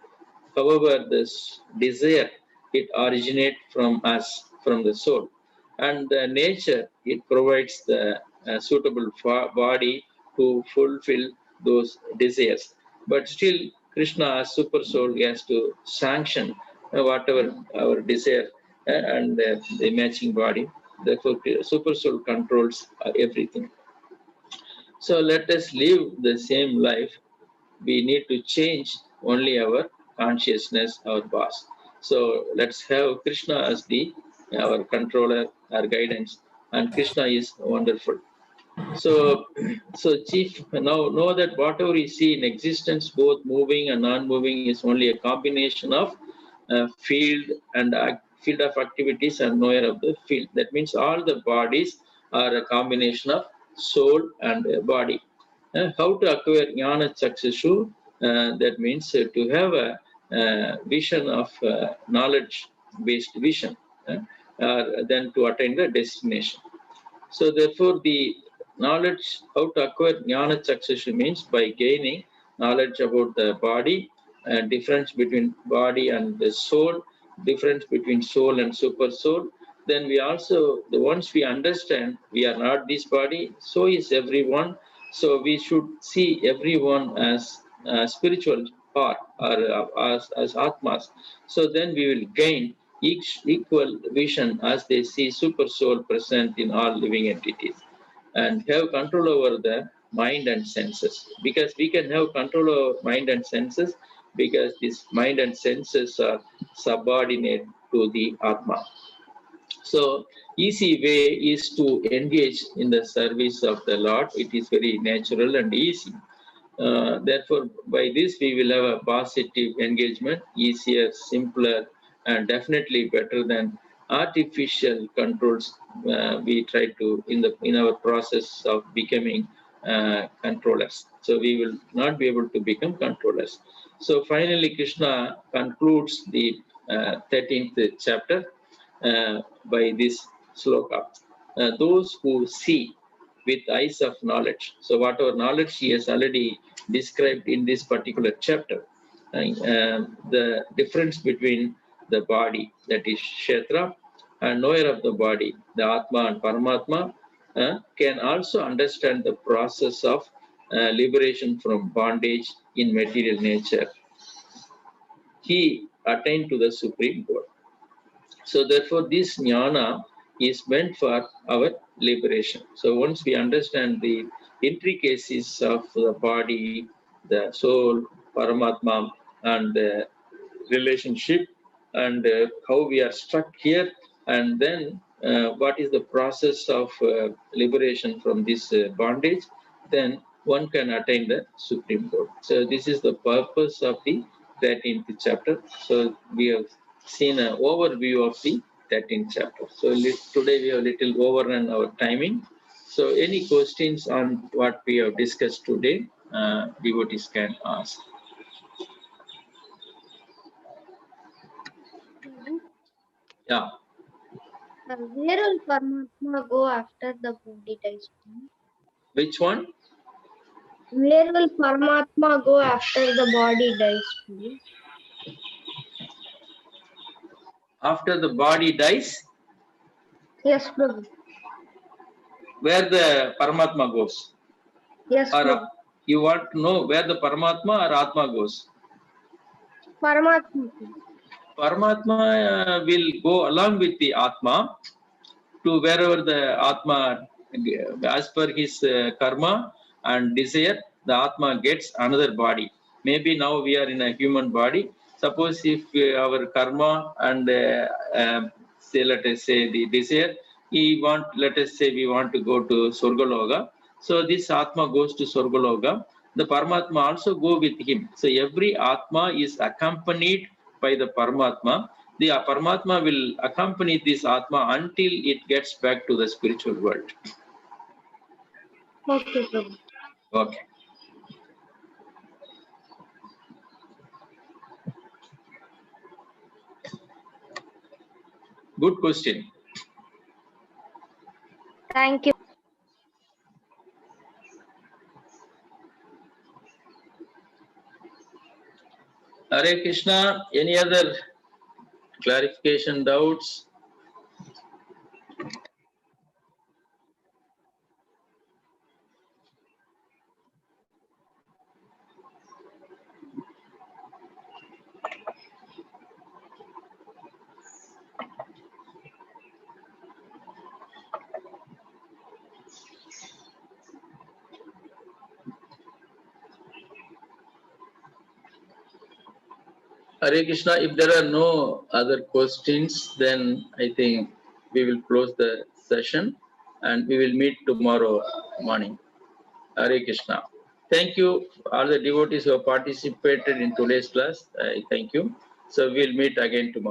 However, this desire, it originates from us, from the soul. And the nature, it provides the suitable body to fulfill those desires. But still, Krishna as Super Soul has to sanction whatever our desire and the matching body. Therefore, Super Soul controls everything. So let us live the same life. We need to change only our consciousness, our boss. So let's have Krishna as our controller, our guidance, and Krishna is wonderful. So Chief, now know that whatever you see in existence, both moving and non-moving, is only a combination of field and field of activities and knower of the field. That means all the bodies are a combination of soul and body. How to acquire jnana chakshushu? That means to have a vision of knowledge-based vision, then to attain the destination. So therefore, the knowledge, how to acquire jnana chakshushu means by gaining knowledge about the body, difference between body and the soul, difference between soul and super soul. Then we also, once we understand we are not this body, so is everyone. So we should see everyone as spiritual part or as Atmas. So then we will gain equal vision as they see super soul present in all living entities, and have control over the mind and senses. Because we can have control over mind and senses, because this mind and senses are subordinate to the Atma. So easy way is to engage in the service of the Lord. It is very natural and easy. Therefore, by this we will have a positive engagement, easier, simpler, and definitely better than artificial controls we try to in our process of becoming controllers. So we will not be able to become controllers. So finally, Krishna concludes the 13th chapter by this sloka. Those who see with eyes of knowledge. So whatever knowledge he has already described in this particular chapter, the difference between the body, that is Kshetra, and knower of the body, the Atma and Paramatma, can also understand the process of liberation from bondage in material nature. He attained to the Supreme Good. So therefore, this jnana is meant for our liberation. So once we understand the intricacies of the body, the soul, Paramatma, and the relationship, and how we are stuck here, and then what is the process of liberation from this bondage, then one can attain the Supreme Good. So this is the purpose of the 13th chapter. So we have seen an overview of the 13th chapter. So today we have little overrun our timing. So any questions on what we have discussed today, devotees can ask. Yeah. Where will Paramatma go after the body dies? Which one? Where will Paramatma go after the body dies? After the body dies? Yes, Prabhu. Where the Paramatma goes? Yes, Or Prabhu. you want to know where the Paramatma or Atma goes? Paramatma. Paramatma will go along with the Atma to wherever the Atma, as per his karma and desire, the Atma gets another body. Maybe now we are in a human body. Suppose if our karma and say, let us say the desire, let us say we want to go to Swargaloka. So this Atma goes to Swargaloka. The Paramatma also go with him. So every Atma is accompanied by the Paramatma. The Paramatma will accompany this Atma until it gets back to the spiritual world. Okay, Prabhu. Okay. Good question. Thank you. Hare Krishna, any other clarification, doubts? Hare Krishna, if there are no other questions, then I think we will close the session and we will meet tomorrow morning. Hare Krishna. Thank you, all the devotees who have participated in today's class. I thank you. So we'll meet again tomorrow.